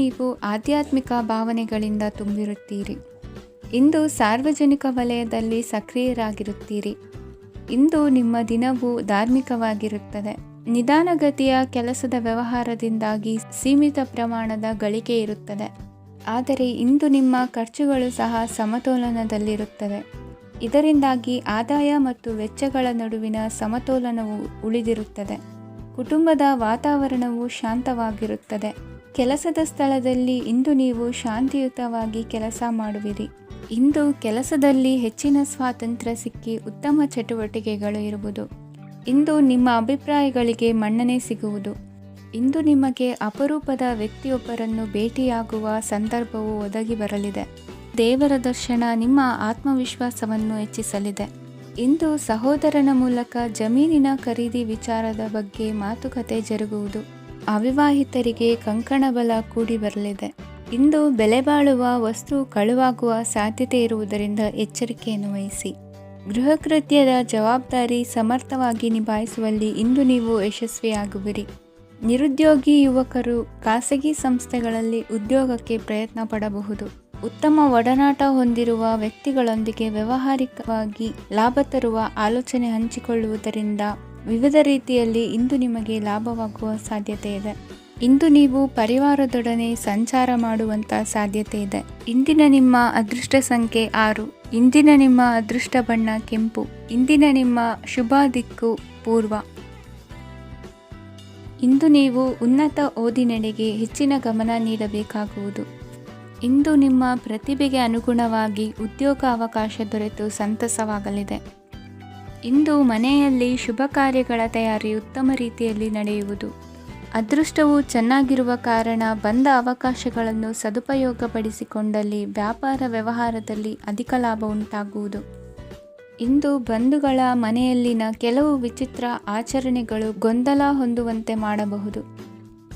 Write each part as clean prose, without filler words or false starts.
ನೀವು ಆಧ್ಯಾತ್ಮಿಕ ಭಾವನೆಗಳಿಂದ ತುಂಬಿರುತ್ತೀರಿ. ಇಂದು ಸಾರ್ವಜನಿಕ ವಲಯದಲ್ಲಿ ಸಕ್ರಿಯರಾಗಿರುತ್ತೀರಿ. ಇಂದು ನಿಮ್ಮ ದಿನವೂ ಧಾರ್ಮಿಕವಾಗಿರುತ್ತದೆ. ನಿಧಾನಗತಿಯ ಕೆಲಸದ ವ್ಯವಹಾರದಿಂದಾಗಿ ಸೀಮಿತ ಪ್ರಮಾಣದ ಗಳಿಕೆ ಇರುತ್ತದೆ. ಆದರೆ ಇಂದು ನಿಮ್ಮ ಖರ್ಚುಗಳು ಸಹ ಸಮತೋಲನದಲ್ಲಿರುತ್ತವೆ. ಇದರಿಂದಾಗಿ ಆದಾಯ ಮತ್ತು ವೆಚ್ಚಗಳ ನಡುವಿನ ಸಮತೋಲನವು ಉಳಿದಿರುತ್ತದೆ. ಕುಟುಂಬದ ವಾತಾವರಣವು ಶಾಂತವಾಗಿರುತ್ತದೆ. ಕೆಲಸದ ಸ್ಥಳದಲ್ಲಿ ಇಂದು ನೀವು ಶಾಂತಿಯುತವಾಗಿ ಕೆಲಸ ಮಾಡುವಿರಿ. ಇಂದು ಕೆಲಸದಲ್ಲಿ ಹೆಚ್ಚಿನ ಸ್ವಾತಂತ್ರ್ಯ ಸಿಕ್ಕಿ ಉತ್ತಮ ಚಟುವಟಿಕೆಗಳು ಇರುವುದು. ಇಂದು ನಿಮ್ಮ ಅಭಿಪ್ರಾಯಗಳಿಗೆ ಮನ್ನಣೆ ಸಿಗುವುದು. ಇಂದು ನಿಮಗೆ ಅಪರೂಪದ ವ್ಯಕ್ತಿಯೊಬ್ಬರನ್ನು ಭೇಟಿಯಾಗುವ ಸಂದರ್ಭವು ಒದಗಿ ಬರಲಿದೆ. ದೇವರ ದರ್ಶನ ನಿಮ್ಮ ಆತ್ಮವಿಶ್ವಾಸವನ್ನು ಹೆಚ್ಚಿಸಲಿದೆ. ಇಂದು ಸಹೋದರನ ಮೂಲಕ ಜಮೀನಿನ ಖರೀದಿ ವಿಚಾರದ ಬಗ್ಗೆ ಮಾತುಕತೆ ಜರುಗುವುದು. ಅವಿವಾಹಿತರಿಗೆ ಕಂಕಣ ಬಲ ಕೂಡಿ ಬರಲಿದೆ. ಇಂದು ಬೆಲೆ ಬಾಳುವ ವಸ್ತು ಕಳುವಾಗುವ ಸಾಧ್ಯತೆ ಇರುವುದರಿಂದ ಎಚ್ಚರಿಕೆಯನ್ನು ವಹಿಸಿ. ಗೃಹ ಕೃತ್ಯದ ಜವಾಬ್ದಾರಿ ಸಮರ್ಥವಾಗಿ ನಿಭಾಯಿಸುವಲ್ಲಿ ಇಂದು ನೀವು ಯಶಸ್ವಿಯಾಗುವಿರಿ. ನಿರುದ್ಯೋಗಿ ಯುವಕರು ಖಾಸಗಿ ಸಂಸ್ಥೆಗಳಲ್ಲಿ ಉದ್ಯೋಗಕ್ಕೆ ಪ್ರಯತ್ನ ಪಡಬಹುದು. ಉತ್ತಮ ಒಡನಾಟ ಹೊಂದಿರುವ ವ್ಯಕ್ತಿಗಳೊಂದಿಗೆ ವ್ಯಾವಹಾರಿಕವಾಗಿ ಲಾಭ ತರುವ ಆಲೋಚನೆ ಹಂಚಿಕೊಳ್ಳುವುದರಿಂದ ವಿವಿಧ ರೀತಿಯಲ್ಲಿ ಇಂದು ನಿಮಗೆ ಲಾಭವಾಗುವ ಸಾಧ್ಯತೆ ಇದೆ. ಇಂದು ನೀವು ಪರಿವಾರದೊಡನೆ ಸಂಚಾರ ಮಾಡುವಂಥ ಸಾಧ್ಯತೆ ಇದೆ. ಇಂದಿನ ನಿಮ್ಮ ಅದೃಷ್ಟ ಸಂಖ್ಯೆ 6. ಇಂದಿನ ನಿಮ್ಮ ಅದೃಷ್ಟ ಬಣ್ಣ ಕೆಂಪು. ಇಂದಿನ ನಿಮ್ಮ ಶುಭ ದಿಕ್ಕು ಪೂರ್ವ. ಇಂದು ನೀವು ಉನ್ನತ ಓದಿನೆಡೆಗೆ ಹೆಚ್ಚಿನ ಗಮನ ನೀಡಬೇಕಾಗುವುದು. ಇಂದು ನಿಮ್ಮ ಪ್ರತಿಭೆಗೆ ಅನುಗುಣವಾಗಿ ಉದ್ಯೋಗ ಅವಕಾಶ ದೊರೆತು ಸಂತಸವಾಗಲಿದೆ. ಇಂದು ಮನೆಯಲ್ಲಿ ಶುಭ ಕಾರ್ಯಗಳ ತಯಾರಿ ಉತ್ತಮ ರೀತಿಯಲ್ಲಿ ನಡೆಯುವುದು. ಅದೃಷ್ಟವು ಚೆನ್ನಾಗಿರುವ ಕಾರಣ ಬಂದ ಅವಕಾಶಗಳನ್ನು ಸದುಪಯೋಗಪಡಿಸಿಕೊಂಡಲ್ಲಿ ವ್ಯಾಪಾರ ವ್ಯವಹಾರದಲ್ಲಿ ಅಧಿಕ ಲಾಭ ಉಂಟಾಗುವುದು. ಇಂದು ಬಂಧುಗಳ ಮನೆಯಲ್ಲಿನ ಕೆಲವು ವಿಚಿತ್ರ ಆಚರಣೆಗಳು ಗೊಂದಲ ಹೊಂದುವಂತೆ ಮಾಡಬಹುದು.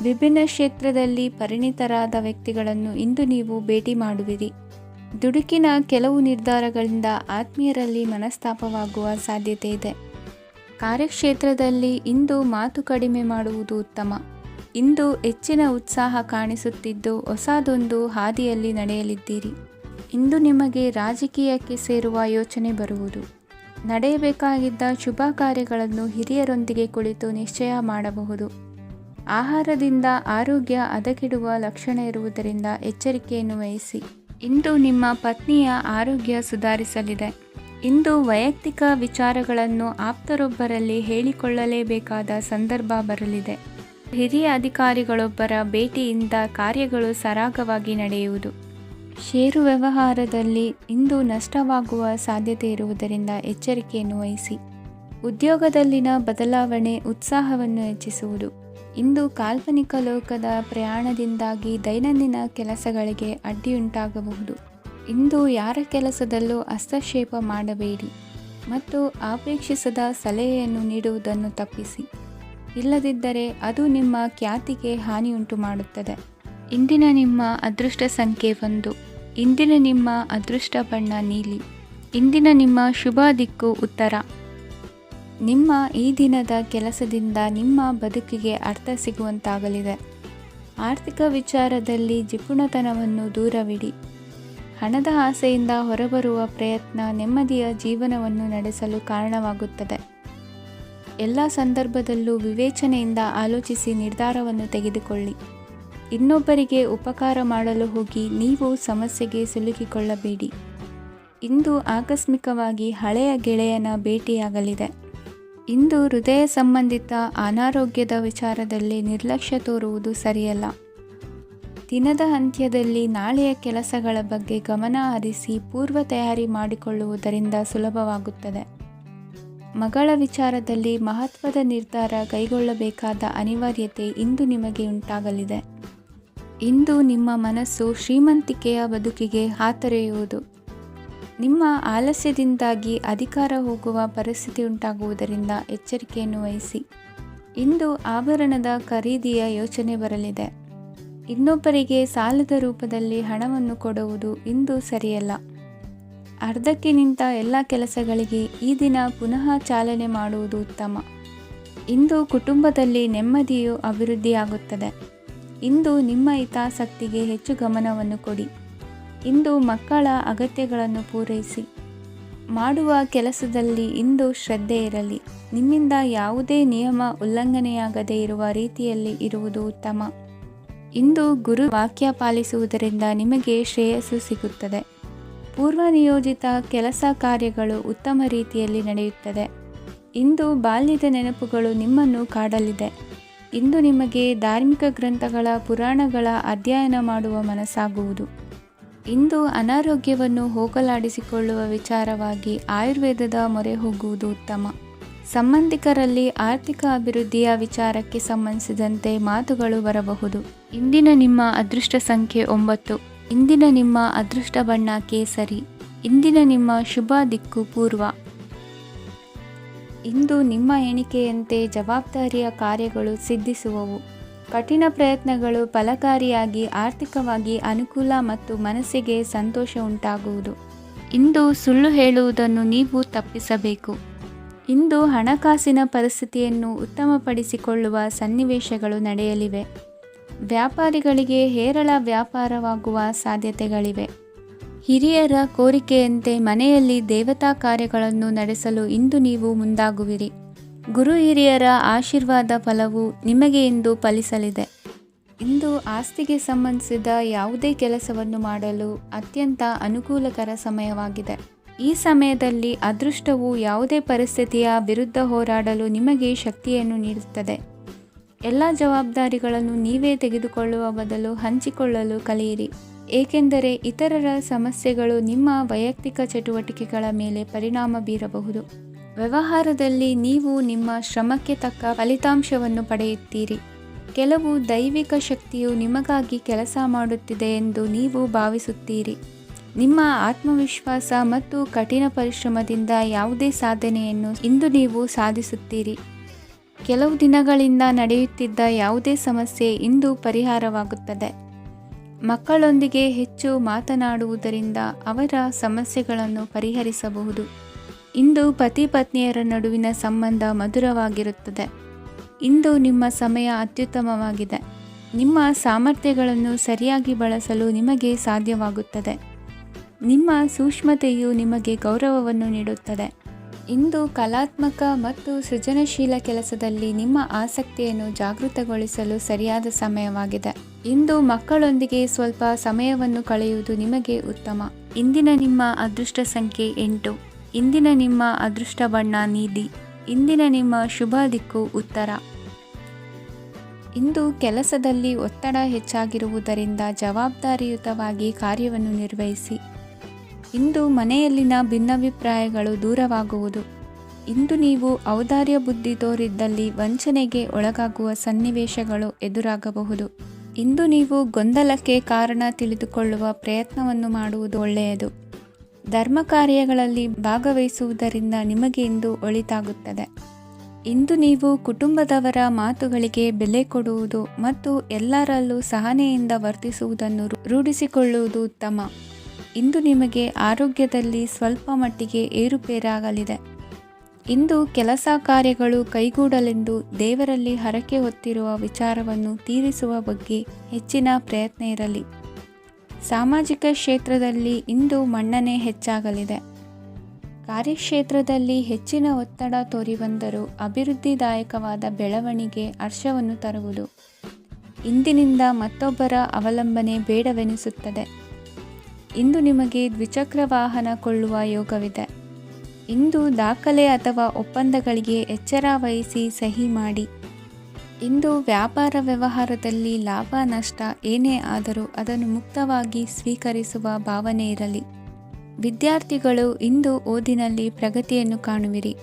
ವಿಭಿನ್ನ ಕ್ಷೇತ್ರದಲ್ಲಿ ಪರಿಣಿತರಾದ ವ್ಯಕ್ತಿಗಳನ್ನು ಇಂದು ನೀವು ಭೇಟಿ ಮಾಡುವಿರಿ. ದುಡುಕಿನ ಕೆಲವು ನಿರ್ಧಾರಗಳಿಂದ ಆತ್ಮೀಯರಲ್ಲಿ ಮನಸ್ತಾಪವಾಗುವ ಸಾಧ್ಯತೆ ಇದೆ. ಕಾರ್ಯಕ್ಷೇತ್ರದಲ್ಲಿ ಇಂದು ಮಾತು ಕಡಿಮೆ ಮಾಡುವುದು ಉತ್ತಮ. ಇಂದು ಹೆಚ್ಚಿನ ಉತ್ಸಾಹ ಕಾಣಿಸುತ್ತಿದ್ದು ಹೊಸದೊಂದು ಹಾದಿಯಲ್ಲಿ ನಡೆಯಲಿದ್ದೀರಿ. ಇಂದು ನಿಮಗೆ ರಾಜಕೀಯಕ್ಕೆ ಸೇರುವ ಯೋಚನೆ ಬರುವುದು. ನಡೆಯಬೇಕಾಗಿದ್ದ ಶುಭ ಕಾರ್ಯಗಳನ್ನು ಹಿರಿಯರೊಂದಿಗೆ ಕುಳಿತು ನಿಶ್ಚಯ ಮಾಡಬಹುದು. ಆಹಾರದಿಂದ ಆರೋಗ್ಯ ಹದಗೆಡುವ ಲಕ್ಷಣ ಇರುವುದರಿಂದ ಎಚ್ಚರಿಕೆಯನ್ನು ವಹಿಸಿ. ಇಂದು ನಿಮ್ಮ ಪತ್ನಿಯ ಆರೋಗ್ಯ ಸುಧಾರಿಸಲಿದೆ. ಇಂದು ವೈಯಕ್ತಿಕ ವಿಚಾರಗಳನ್ನು ಆಪ್ತರೊಬ್ಬರಲ್ಲಿ ಹೇಳಿಕೊಳ್ಳಲೇಬೇಕಾದ ಸಂದರ್ಭ ಬರಲಿದೆ. ಹಿರಿಯ ಅಧಿಕಾರಿಗಳೊಬ್ಬರ ಭೇಟಿಯಿಂದ ಕಾರ್ಯಗಳು ಸರಾಗವಾಗಿ ನಡೆಯುವುದು. ಷೇರು ವ್ಯವಹಾರದಲ್ಲಿ ಇಂದು ನಷ್ಟವಾಗುವ ಸಾಧ್ಯತೆ ಇರುವುದರಿಂದ ಎಚ್ಚರಿಕೆಯನ್ನು ವಹಿಸಿ. ಉದ್ಯೋಗದಲ್ಲಿನ ಬದಲಾವಣೆ ಉತ್ಸಾಹವನ್ನು ಹೆಚ್ಚಿಸುವುದು. ಇಂದು ಕಾಲ್ಪನಿಕ ಲೋಕದ ಪ್ರಯಾಣದಿಂದಾಗಿ ದೈನಂದಿನ ಕೆಲಸಗಳಿಗೆ ಅಡ್ಡಿಯುಂಟಾಗಬಹುದು. ಇಂದು ಯಾರ ಕೆಲಸದಲ್ಲೂ ಹಸ್ತಕ್ಷೇಪ ಮಾಡಬೇಡಿ ಮತ್ತು ಅಪೇಕ್ಷಿಸದ ಸಲಹೆಯನ್ನು ನೀಡುವುದನ್ನು ತಪ್ಪಿಸಿ. ಇಲ್ಲದಿದ್ದರೆ ಅದು ನಿಮ್ಮ ಖ್ಯಾತಿಗೆ ಹಾನಿಯುಂಟು ಮಾಡುತ್ತದೆ. ಇಂದಿನ ನಿಮ್ಮ ಅದೃಷ್ಟ ಸಂಖ್ಯೆ 1. ಇಂದಿನ ನಿಮ್ಮ ಅದೃಷ್ಟ ಬಣ್ಣ ನೀಲಿ. ಇಂದಿನ ನಿಮ್ಮ ಶುಭ ದಿಕ್ಕು ಉತ್ತರ. ನಿಮ್ಮ ಈ ದಿನದ ಕೆಲಸದಿಂದ ನಿಮ್ಮ ಬದುಕಿಗೆ ಅರ್ಥ ಸಿಗುವಂತಾಗಲಿದೆ. ಆರ್ಥಿಕ ವಿಚಾರದಲ್ಲಿ ಜಿಪುಣತನವನ್ನು ದೂರವಿಡಿ. ಹಣದ ಆಸೆಯಿಂದ ಹೊರಬರುವ ಪ್ರಯತ್ನ ನೆಮ್ಮದಿಯ ಜೀವನವನ್ನು ನಡೆಸಲು ಕಾರಣವಾಗುತ್ತದೆ. ಎಲ್ಲ ಸಂದರ್ಭದಲ್ಲೂ ವಿವೇಚನೆಯಿಂದ ಆಲೋಚಿಸಿ ನಿರ್ಧಾರವನ್ನು ತೆಗೆದುಕೊಳ್ಳಿ. ಇನ್ನೊಬ್ಬರಿಗೆ ಉಪಕಾರ ಮಾಡಲು ಹೋಗಿ ನೀವು ಸಮಸ್ಯೆಗೆ ಸಿಲುಕಿಕೊಳ್ಳಬೇಡಿ. ಇಂದು ಆಕಸ್ಮಿಕವಾಗಿ ಹಳೆಯ ಗೆಳೆಯನ ಭೇಟಿಯಾಗಲಿದೆ. ಇಂದು ಹೃದಯ ಸಂಬಂಧಿತ ಅನಾರೋಗ್ಯದ ವಿಚಾರದಲ್ಲಿ ನಿರ್ಲಕ್ಷ್ಯ ತೋರುವುದು ಸರಿಯಲ್ಲ. ದಿನದ ಅಂತ್ಯದಲ್ಲಿ ನಾಳೆಯ ಕೆಲಸಗಳ ಬಗ್ಗೆ ಗಮನ ಹರಿಸಿ ಪೂರ್ವ ತಯಾರಿ ಮಾಡಿಕೊಳ್ಳುವುದರಿಂದ ಸುಲಭವಾಗುತ್ತದೆ. ಮಗಳ ವಿಚಾರದಲ್ಲಿ ಮಹತ್ವದ ನಿರ್ಧಾರ ಕೈಗೊಳ್ಳಬೇಕಾದ ಅನಿವಾರ್ಯತೆ ಇಂದು ನಿಮಗೆ ಉಂಟಾಗಲಿದೆ. ಇಂದು ನಿಮ್ಮ ಮನಸ್ಸು ಶ್ರೀಮಂತಿಕೆಯ ಬದುಕಿಗೆ ಹಾತೊರೆಯುವುದು. ನಿಮ್ಮ ಆಲಸ್ಯದಿಂದಾಗಿ ಅಧಿಕಾರ ಹೋಗುವ ಪರಿಸ್ಥಿತಿ ಉಂಟಾಗುವುದರಿಂದ ಎಚ್ಚರಿಕೆಯನ್ನು ವಹಿಸಿ. ಇಂದು ಆಭರಣದ ಖರೀದಿಯ ಯೋಚನೆ ಬರಲಿದೆ. ಇನ್ನೊಬ್ಬರಿಗೆ ಸಾಲದ ರೂಪದಲ್ಲಿ ಹಣವನ್ನು ಕೊಡುವುದು ಇಂದು ಸರಿಯಲ್ಲ. ಅರ್ಧಕ್ಕೆ ನಿಂತ ಎಲ್ಲ ಕೆಲಸಗಳಿಗೆ ಈ ದಿನ ಪುನಃ ಚಾಲನೆ ಮಾಡುವುದು ಉತ್ತಮ. ಇಂದು ಕುಟುಂಬದಲ್ಲಿ ನೆಮ್ಮದಿಯು ಅಭಿವೃದ್ಧಿಯಾಗುತ್ತದೆ. ಇಂದು ನಿಮ್ಮ ಹಿತಾಸಕ್ತಿಗೆ ಹೆಚ್ಚು ಗಮನವನ್ನು ಕೊಡಿ. ಇಂದು ಮಕ್ಕಳ ಅಗತ್ಯಗಳನ್ನು ಪೂರೈಸಿ. ಮಾಡುವ ಕೆಲಸದಲ್ಲಿ ಇಂದು ಶ್ರದ್ಧೆ ಇರಲಿ. ನಿಮ್ಮಿಂದ ಯಾವುದೇ ನಿಯಮ ಉಲ್ಲಂಘನೆಯಾಗದೇ ಇರುವ ರೀತಿಯಲ್ಲಿ ಇರುವುದು ಉತ್ತಮ. ಇಂದು ಗುರು ವಾಕ್ಯ ಪಾಲಿಸುವುದರಿಂದ ನಿಮಗೆ ಶ್ರೇಯಸ್ಸು ಸಿಗುತ್ತದೆ. ಪೂರ್ವ ನಿಯೋಜಿತ ಕೆಲಸ ಕಾರ್ಯಗಳು ಉತ್ತಮ ರೀತಿಯಲ್ಲಿ ನಡೆಯುತ್ತದೆ. ಇಂದು ಬಾಲ್ಯದ ನೆನಪುಗಳು ನಿಮ್ಮನ್ನು ಕಾಡಲಿದೆ. ಇಂದು ನಿಮಗೆ ಧಾರ್ಮಿಕ ಗ್ರಂಥಗಳ ಪುರಾಣಗಳ ಅಧ್ಯಯನ ಮಾಡುವ ಮನಸ್ಸಾಗುವುದು. ಇಂದು ಅನಾರೋಗ್ಯವನ್ನು ಹೋಗಲಾಡಿಸಿಕೊಳ್ಳುವ ವಿಚಾರವಾಗಿ ಆಯುರ್ವೇದದ ಮೊರೆ ಹೋಗುವುದು ಉತ್ತಮ. ಸಂಬಂಧಿಕರಲ್ಲಿ ಆರ್ಥಿಕ ಅಭಿವೃದ್ಧಿಯ ವಿಚಾರಕ್ಕೆ ಸಂಬಂಧಿಸಿದಂತೆ ಮಾತುಗಳು ಬರಬಹುದು. ಇಂದಿನ ನಿಮ್ಮ ಅದೃಷ್ಟ ಸಂಖ್ಯೆ 9. ಇಂದಿನ ನಿಮ್ಮ ಅದೃಷ್ಟ ಬಣ್ಣ ಕೇಸರಿ. ಇಂದಿನ ನಿಮ್ಮ ಶುಭ ದಿಕ್ಕು ಪೂರ್ವ. ಇಂದು ನಿಮ್ಮ ಎಣಿಕೆಯಂತೆ ಜವಾಬ್ದಾರಿಯ ಕಾರ್ಯಗಳು ಸಿದ್ಧಿಸುವವು. ಕಠಿಣ ಪ್ರಯತ್ನಗಳು ಫಲಕಾರಿಯಾಗಿ ಆರ್ಥಿಕವಾಗಿ ಅನುಕೂಲ ಮತ್ತು ಮನಸ್ಸಿಗೆ ಸಂತೋಷ ಉಂಟಾಗುವುದು. ಇಂದು ಸುಳ್ಳು ಹೇಳುವುದನ್ನು ನೀವು ತಪ್ಪಿಸಬೇಕು. ಇಂದು ಹಣಕಾಸಿನ ಪರಿಸ್ಥಿತಿಯನ್ನು ಉತ್ತಮಪಡಿಸಿಕೊಳ್ಳುವ ಸನ್ನಿವೇಶಗಳು ನಡೆಯಲಿವೆ. ವ್ಯಾಪಾರಿಗಳಿಗೆ ಹೇರಳ ವ್ಯಾಪಾರವಾಗುವ ಸಾಧ್ಯತೆಗಳಿವೆ. ಹಿರಿಯರ ಕೋರಿಕೆಯಂತೆ ಮನೆಯಲ್ಲಿ ದೇವತಾ ಕಾರ್ಯಗಳನ್ನು ನಡೆಸಲು ಇಂದು ನೀವು ಮುಂದಾಗುವಿರಿ. ಗುರು ಹಿರಿಯರ ಆಶೀರ್ವಾದ ಫಲವು ನಿಮಗೆ ಇಂದು ಫಲಿಸಲಿದೆ. ಇಂದು ಆಸ್ತಿಗೆ ಸಂಬಂಧಿಸಿದ ಯಾವುದೇ ಕೆಲಸವನ್ನು ಮಾಡಲು ಅತ್ಯಂತ ಅನುಕೂಲಕರ ಸಮಯವಾಗಿದೆ. ಈ ಸಮಯದಲ್ಲಿ ಅದೃಷ್ಟವು ಯಾವುದೇ ಪರಿಸ್ಥಿತಿಯ ವಿರುದ್ಧ ಹೋರಾಡಲು ನಿಮಗೆ ಶಕ್ತಿಯನ್ನು ನೀಡುತ್ತದೆ. ಎಲ್ಲ ಜವಾಬ್ದಾರಿಗಳನ್ನು ನೀವೇ ತೆಗೆದುಕೊಳ್ಳುವ ಬದಲು ಹಂಚಿಕೊಳ್ಳಲು ಕಲಿಯಿರಿ, ಏಕೆಂದರೆ ಇತರರ ಸಮಸ್ಯೆಗಳು ನಿಮ್ಮ ವೈಯಕ್ತಿಕ ಚಟುವಟಿಕೆಗಳ ಮೇಲೆ ಪರಿಣಾಮ ಬೀರಬಹುದು. ವ್ಯವಹಾರದಲ್ಲಿ ನೀವು ನಿಮ್ಮ ಶ್ರಮಕ್ಕೆ ತಕ್ಕ ಫಲಿತಾಂಶವನ್ನು ಪಡೆಯುತ್ತೀರಿ. ಕೆಲವು ದೈವಿಕ ಶಕ್ತಿಯು ನಿಮಗಾಗಿ ಕೆಲಸ ಮಾಡುತ್ತಿದೆ ಎಂದು ನೀವು ಭಾವಿಸುತ್ತೀರಿ. ನಿಮ್ಮ ಆತ್ಮವಿಶ್ವಾಸ ಮತ್ತು ಕಠಿಣ ಪರಿಶ್ರಮದಿಂದ ಯಾವುದೇ ಸಾಧನೆಯನ್ನು ಇಂದು ನೀವು ಸಾಧಿಸುತ್ತೀರಿ. ಕೆಲವು ದಿನಗಳಿಂದ ನಡೆಯುತ್ತಿದ್ದ ಯಾವುದೇ ಸಮಸ್ಯೆ ಇಂದು ಪರಿಹಾರವಾಗುತ್ತದೆ. ಮಕ್ಕಳೊಂದಿಗೆ ಹೆಚ್ಚು ಮಾತನಾಡುವುದರಿಂದ ಅವರ ಸಮಸ್ಯೆಗಳನ್ನು ಪರಿಹರಿಸಬಹುದು. ಇಂದು ಪತಿ ಪತ್ನಿಯರ ನಡುವಿನ ಸಂಬಂಧ ಮಧುರವಾಗಿರುತ್ತದೆ. ಇಂದು ನಿಮ್ಮ ಸಮಯ ಅತ್ಯುತ್ತಮವಾಗಿದೆ. ನಿಮ್ಮ ಸಾಮರ್ಥ್ಯಗಳನ್ನು ಸರಿಯಾಗಿ ಬಳಸಲು ನಿಮಗೆ ಸಾಧ್ಯವಾಗುತ್ತದೆ. ನಿಮ್ಮ ಸೂಕ್ಷ್ಮತೆಯು ನಿಮಗೆ ಗೌರವವನ್ನು ನೀಡುತ್ತದೆ. ಇಂದು ಕಲಾತ್ಮಕ ಮತ್ತು ಸೃಜನಶೀಲ ಕೆಲಸದಲ್ಲಿ ನಿಮ್ಮ ಆಸಕ್ತಿಯನ್ನು ಜಾಗೃತಗೊಳಿಸಲು ಸರಿಯಾದ ಸಮಯವಾಗಿದೆ. ಇಂದು ಮಕ್ಕಳೊಂದಿಗೆ ಸ್ವಲ್ಪ ಸಮಯವನ್ನು ಕಳೆಯುವುದು ನಿಮಗೆ ಉತ್ತಮ. ಇಂದಿನ ನಿಮ್ಮ ಅದೃಷ್ಟ ಸಂಖ್ಯೆ 8. ಇಂದಿನ ನಿಮ್ಮ ಅದೃಷ್ಟ ಬಣ್ಣ ನೀಲಿ. ಇಂದಿನ ನಿಮ್ಮ ಶುಭ ದಿಕ್ಕು ಉತ್ತರ. ಇಂದು ಕೆಲಸದಲ್ಲಿ ಒತ್ತಡ ಹೆಚ್ಚಾಗಿರುವುದರಿಂದ ಜವಾಬ್ದಾರಿಯುತವಾಗಿ ಕಾರ್ಯವನ್ನು ನಿರ್ವಹಿಸಿ. ಇಂದು ಮನೆಯಲ್ಲಿನ ಭಿನ್ನಾಭಿಪ್ರಾಯಗಳು ದೂರವಾಗುವುದು. ಇಂದು ನೀವು ಔದಾರ್ಯ ಬುದ್ಧಿ ತೋರಿದ್ದಲ್ಲಿ ವಂಚನೆಗೆ ಒಳಗಾಗುವ ಸನ್ನಿವೇಶಗಳು ಎದುರಾಗಬಹುದು. ಇಂದು ನೀವು ಗೊಂದಲಕ್ಕೆ ಕಾರಣ ತಿಳಿದುಕೊಳ್ಳುವ ಪ್ರಯತ್ನವನ್ನು ಮಾಡುವುದು ಒಳ್ಳೆಯದು. ಧರ್ಮ ಕಾರ್ಯಗಳಲ್ಲಿ ಭಾಗವಹಿಸುವುದರಿಂದ ನಿಮಗೆ ಇಂದು ಒಳಿತಾಗುತ್ತದೆ. ಇಂದು ನೀವು ಕುಟುಂಬದವರ ಮಾತುಗಳಿಗೆ ಬೆಲೆ ಕೊಡುವುದು ಮತ್ತು ಎಲ್ಲರಲ್ಲೂ ಸಹನೆಯಿಂದ ವರ್ತಿಸುವುದನ್ನು ರೂಢಿಸಿಕೊಳ್ಳುವುದು ಉತ್ತಮ. ಇಂದು ನಿಮಗೆ ಆರೋಗ್ಯದಲ್ಲಿ ಸ್ವಲ್ಪ ಮಟ್ಟಿಗೆ ಏರುಪೇರಾಗಲಿದೆ. ಇಂದು ಕೆಲಸ ಕಾರ್ಯಗಳು ಕೈಗೂಡಲೆಂದು ದೇವರಲ್ಲಿ ಹರಕೆ ಹೊತ್ತಿರುವ ವಿಚಾರವನ್ನು ತೀರಿಸುವ ಬಗ್ಗೆ ಹೆಚ್ಚಿನ ಪ್ರಯತ್ನ ಇರಲಿ. ಸಾಮಾಜಿಕ ಕ್ಷೇತ್ರದಲ್ಲಿ ಇಂದು ಮನ್ನಣೆ ಹೆಚ್ಚಾಗಲಿದೆ. ಕಾರ್ಯಕ್ಷೇತ್ರದಲ್ಲಿ ಹೆಚ್ಚಿನ ಒತ್ತಡ ತೋರಿಬಂದರೂ ಅಭಿವೃದ್ಧಿದಾಯಕವಾದ ಬೆಳವಣಿಗೆ ಹರ್ಷವನ್ನು ತರುವುದು. ಇಂದಿನಿಂದ ಮತ್ತೊಬ್ಬರ ಅವಲಂಬನೆ ಬೇಡವೆನಿಸುತ್ತದೆ. ಇಂದು ನಿಮಗೆ ದ್ವಿಚಕ್ರ ವಾಹನ ಕೊಳ್ಳುವ ಯೋಗವಿದೆ. ಇಂದು ದಾಖಲೆ ಅಥವಾ ಒಪ್ಪಂದಗಳಿಗೆ ಎಚ್ಚರ ವಹಿಸಿ ಸಹಿ ಮಾಡಿ. ಇಂದು ವ್ಯಾಪಾರ ವ್ಯವಹಾರದಲ್ಲಿ ಲಾಭ ನಷ್ಟ ಏನೇ ಆದರೂ ಅದನ್ನು ಮುಕ್ತವಾಗಿ ಸ್ವೀಕರಿಸುವ ಭಾವನೆ ಇರಲಿ. ವಿದ್ಯಾರ್ಥಿಗಳು ಇಂದು ಓದಿನಲ್ಲಿ ಪ್ರಗತಿಯನ್ನು ಕಾಣುವಿರಿ.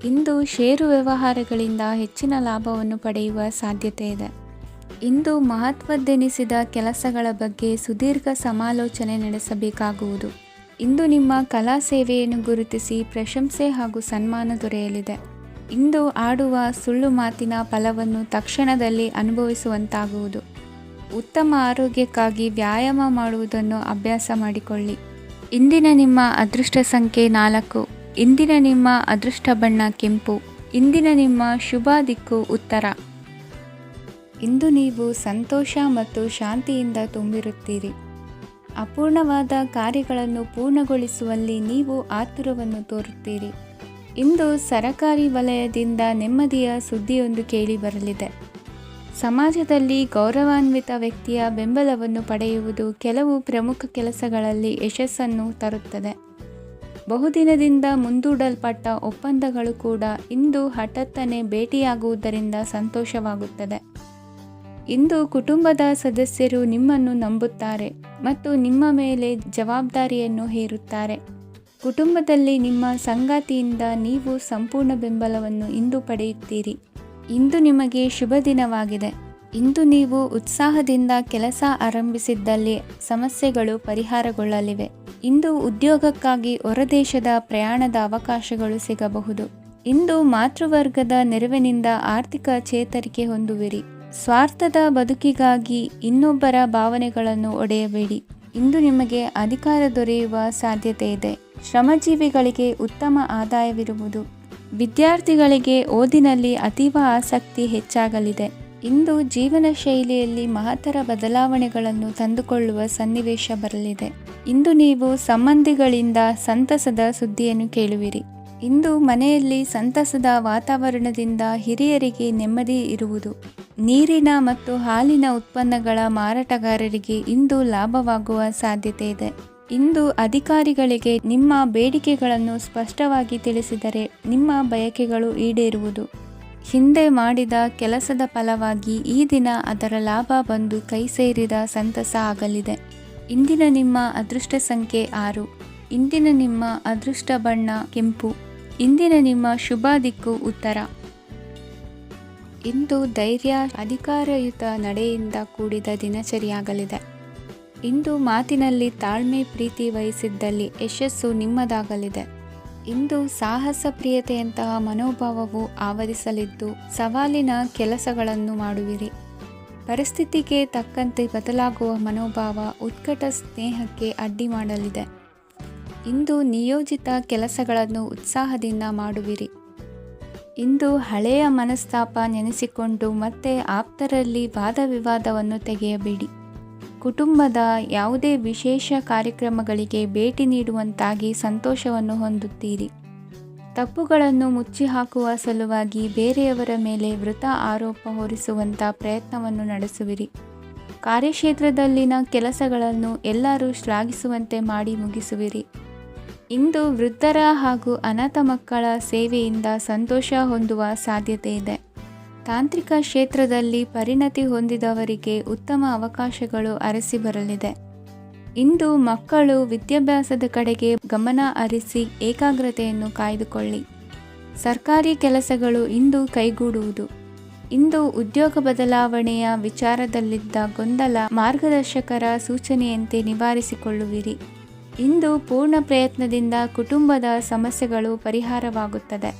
ಇಂದು ಷೇರು ವ್ಯವಹಾರಗಳಿಂದ ಹೆಚ್ಚಿನ ಲಾಭವನ್ನು ಪಡೆಯುವ ಸಾಧ್ಯತೆ ಇದೆ. ಇಂದು ಮಹತ್ವದ್ದೆನಿಸಿದ ಕೆಲಸಗಳ ಬಗ್ಗೆ ಸುದೀರ್ಘ ಸಮಾಲೋಚನೆ ನಡೆಸಬೇಕಾಗುವುದು. ಇಂದು ನಿಮ್ಮ ಕಲಾ ಸೇವೆಯನ್ನು ಗುರುತಿಸಿ ಪ್ರಶಂಸೆ ಹಾಗೂ ಸನ್ಮಾನ ದೊರೆಯಲಿದೆ. ಇಂದು ಆಡುವ ಸುಳ್ಳು ಮಾತಿನ ಫಲವನ್ನು ತಕ್ಷಣದಲ್ಲಿ ಅನುಭವಿಸುವಂತಾಗುವುದು. ಉತ್ತಮ ಆರೋಗ್ಯಕ್ಕಾಗಿ ವ್ಯಾಯಾಮ ಮಾಡುವುದನ್ನು ಅಭ್ಯಾಸ ಮಾಡಿಕೊಳ್ಳಿ. ಇಂದಿನ ನಿಮ್ಮ ಅದೃಷ್ಟ ಸಂಖ್ಯೆ 4. ಇಂದಿನ ನಿಮ್ಮ ಅದೃಷ್ಟ ಬಣ್ಣ ಕೆಂಪು. ಇಂದಿನ ನಿಮ್ಮ ಶುಭ ದಿಕ್ಕು ಉತ್ತರ. ಇಂದು ನೀವು ಸಂತೋಷ ಮತ್ತು ಶಾಂತಿಯಿಂದ ತುಂಬಿರುತ್ತೀರಿ. ಅಪೂರ್ಣವಾದ ಕಾರ್ಯಗಳನ್ನು ಪೂರ್ಣಗೊಳಿಸುವಲ್ಲಿ ನೀವು ಆತುರವನ್ನು ತೋರುತ್ತೀರಿ. ಇಂದು ಸರಕಾರಿ ವಲಯದಿಂದ ನೆಮ್ಮದಿಯ ಸುದ್ದಿಯೊಂದು ಕೇಳಿಬರಲಿದೆ. ಸಮಾಜದಲ್ಲಿ ಗೌರವಾನ್ವಿತ ವ್ಯಕ್ತಿಯ ಬೆಂಬಲವನ್ನು ಪಡೆಯುವುದು ಕೆಲವು ಪ್ರಮುಖ ಕೆಲಸಗಳಲ್ಲಿ ಯಶಸ್ಸನ್ನು ತರುತ್ತದೆ. ಬಹುದಿನದಿಂದ ಮುಂದೂಡಲ್ಪಟ್ಟ ಒಪ್ಪಂದಗಳು ಕೂಡ ಇಂದು ಹಠಾತ್ತನೆ ಭೇಟಿಯಾಗುವುದರಿಂದ ಸಂತೋಷವಾಗುತ್ತದೆ. ಇಂದು ಕುಟುಂಬದ ಸದಸ್ಯರು ನಿಮ್ಮನ್ನು ನಂಬುತ್ತಾರೆ ಮತ್ತು ನಿಮ್ಮ ಮೇಲೆ ಜವಾಬ್ದಾರಿಯನ್ನು ಹೇರುತ್ತಾರೆ. ಕುಟುಂಬದಲ್ಲಿ ನಿಮ್ಮ ಸಂಗಾತಿಯಿಂದ ನೀವು ಸಂಪೂರ್ಣ ಬೆಂಬಲವನ್ನು ಇಂದು ಪಡೆಯುತ್ತೀರಿ. ಇಂದು ನಿಮಗೆ ಶುಭ ದಿನವಾಗಿದೆ. ಇಂದು ನೀವು ಉತ್ಸಾಹದಿಂದ ಕೆಲಸ ಆರಂಭಿಸಿದ್ದಲ್ಲಿ ಸಮಸ್ಯೆಗಳು ಪರಿಹಾರಗೊಳ್ಳಲಿವೆ. ಇಂದು ಉದ್ಯೋಗಕ್ಕಾಗಿ ಹೊರದೇಶದ ಪ್ರಯಾಣದ ಅವಕಾಶಗಳು ಸಿಗಬಹುದು. ಇಂದು ಮಾತೃವರ್ಗದ ನೆರವಿನಿಂದ ಆರ್ಥಿಕ ಚೇತರಿಕೆ ಹೊಂದುವಿರಿ. ಸ್ವಾರ್ಥದ ಬದುಕಿಗಾಗಿ ಇನ್ನೊಬ್ಬರ ಭಾವನೆಗಳನ್ನು ಒಡೆಯಬೇಡಿ. ಇಂದು ನಿಮಗೆ ಅಧಿಕಾರ ದೊರೆಯುವ ಸಾಧ್ಯತೆ ಇದೆ. ಶ್ರಮಜೀವಿಗಳಿಗೆ ಉತ್ತಮ ಆದಾಯವಿರುವುದು. ವಿದ್ಯಾರ್ಥಿಗಳಿಗೆ ಓದಿನಲ್ಲಿ ಅತೀವ ಆಸಕ್ತಿ ಹೆಚ್ಚಾಗಲಿದೆ. ಇಂದು ಜೀವನ ಶೈಲಿಯಲ್ಲಿ ಮಹತ್ತರ ಬದಲಾವಣೆಗಳನ್ನು ತಂದುಕೊಳ್ಳುವ ಸನ್ನಿವೇಶ ಬರಲಿದೆ. ಇಂದು ನೀವು ಸಂಬಂಧಿಗಳಿಂದ ಸಂತಸದ ಸುದ್ದಿಯನ್ನು ಕೇಳುವಿರಿ. ಇಂದು ಮನೆಯಲ್ಲಿ ಸಂತಸದ ವಾತಾವರಣದಿಂದ ಹಿರಿಯರಿಗೆ ನೆಮ್ಮದಿ ಇರುವುದು. ನೀರಿನ ಮತ್ತು ಹಾಲಿನ ಉತ್ಪನ್ನಗಳ ಮಾರಾಟಗಾರರಿಗೆ ಇಂದು ಲಾಭವಾಗುವ ಸಾಧ್ಯತೆ ಇದೆ. ಇಂದು ಅಧಿಕಾರಿಗಳಿಗೆ ನಿಮ್ಮ ಬೇಡಿಕೆಗಳನ್ನು ಸ್ಪಷ್ಟವಾಗಿ ತಿಳಿಸಿದರೆ ನಿಮ್ಮ ಬಯಕೆಗಳು ಈಡೇರುವುದು. ಹಿಂದೆ ಮಾಡಿದ ಕೆಲಸದ ಫಲವಾಗಿ ಈ ದಿನ ಅದರ ಲಾಭ ಬಂದು ಕೈ ಸೇರಿದ ಸಂತಸ ಆಗಲಿದೆ. ಇಂದಿನ ನಿಮ್ಮ ಅದೃಷ್ಟ ಸಂಖ್ಯೆ 6. ಇಂದಿನ ನಿಮ್ಮ ಅದೃಷ್ಟ ಬಣ್ಣ ಕೆಂಪು. ಇಂದಿನ ನಿಮ್ಮ ಶುಭ ದಿಕ್ಕು ಉತ್ತರ. ಇಂದು ಧೈರ್ಯ, ಅಧಿಕಾರಯುತ ನಡೆಯಿಂದ ಕೂಡಿದ ದಿನಚರಿಯಾಗಲಿದೆ. ಇಂದು ಮಾತಿನಲ್ಲಿ ತಾಳ್ಮೆ, ಪ್ರೀತಿ ವಹಿಸಿದ್ದಲ್ಲಿ ಯಶಸ್ಸು ನಿಮ್ಮದಾಗಲಿದೆ. ಇಂದು ಸಾಹಸ ಪ್ರಿಯತೆಯಂತಹ ಮನೋಭಾವವು ಆವರಿಸಲಿದ್ದು ಸವಾಲಿನ ಕೆಲಸಗಳನ್ನು ಮಾಡುವಿರಿ. ಪರಿಸ್ಥಿತಿಗೆ ತಕ್ಕಂತೆ ಬದಲಾಗುವ ಮನೋಭಾವ ಉತ್ಕಟ ಸ್ನೇಹಕ್ಕೆ ಅಡ್ಡಿ ಮಾಡಲಿದೆ. ಇಂದು ನಿಯೋಜಿತ ಕೆಲಸಗಳನ್ನು ಉತ್ಸಾಹದಿಂದ ಮಾಡುವಿರಿ. ಇಂದು ಹಳೆಯ ಮನಸ್ತಾಪ ನೆನೆಸಿಕೊಂಡು ಮತ್ತೆ ಆಪ್ತರಲ್ಲಿ ವಾದ ವಿವಾದವನ್ನು ತೆಗೆಯಬೇಡಿ. ಕುಟುಂಬದ ಯಾವುದೇ ವಿಶೇಷ ಕಾರ್ಯಕ್ರಮಗಳಿಗೆ ಭೇಟಿ ನೀಡುವಂತಾಗಿ ಸಂತೋಷವನ್ನು ಹೊಂದುತ್ತೀರಿ. ತಪ್ಪುಗಳನ್ನು ಮುಚ್ಚಿಹಾಕುವ ಸಲುವಾಗಿ ಬೇರೆಯವರ ಮೇಲೆ ವೃಥ ಆರೋಪ ಹೊರಿಸುವಂಥ ಪ್ರಯತ್ನವನ್ನು ನಡೆಸುವಿರಿ. ಕಾರ್ಯಕ್ಷೇತ್ರದಲ್ಲಿನ ಕೆಲಸಗಳನ್ನು ಎಲ್ಲರೂ ಶ್ಲಾಘಿಸುವಂತೆ ಮಾಡಿ ಮುಗಿಸುವಿರಿ. ಇಂದು ವೃದ್ಧರ ಹಾಗೂ ಅನಾಥ ಮಕ್ಕಳ ಸೇವೆಯಿಂದ ಸಂತೋಷ ಹೊಂದುವ ಸಾಧ್ಯತೆ ಇದೆ. ತಾಂತ್ರಿಕ ಕ್ಷೇತ್ರದಲ್ಲಿ ಪರಿಣತಿ ಹೊಂದಿದವರಿಗೆ ಉತ್ತಮ ಅವಕಾಶಗಳು ಅರಸಿ ಬರಲಿದೆ. ಇಂದು ಮಕ್ಕಳು ವಿದ್ಯಾಭ್ಯಾಸದ ಕಡೆಗೆ ಗಮನ ಹರಿಸಿ ಏಕಾಗ್ರತೆಯನ್ನು ಕಾಯ್ದುಕೊಳ್ಳಿ. ಸರ್ಕಾರಿ ಕೆಲಸಗಳು ಇಂದು ಕೈಗೂಡುವುದು. ಇಂದು ಉದ್ಯೋಗ ಬದಲಾವಣೆಯ ವಿಚಾರದಲ್ಲಿದ್ದ ಗೊಂದಲ ಮಾರ್ಗದರ್ಶಕರ ಸೂಚನೆಯಂತೆ ನಿವಾರಿಸಿಕೊಳ್ಳುವಿರಿ. ಇಂದು ಪೂರ್ಣ ಪ್ರಯತ್ನದಿಂದ ಕುಟುಂಬದ ಸಮಸ್ಯೆಗಳು ಪರಿಹಾರವಾಗುತ್ತದೆ.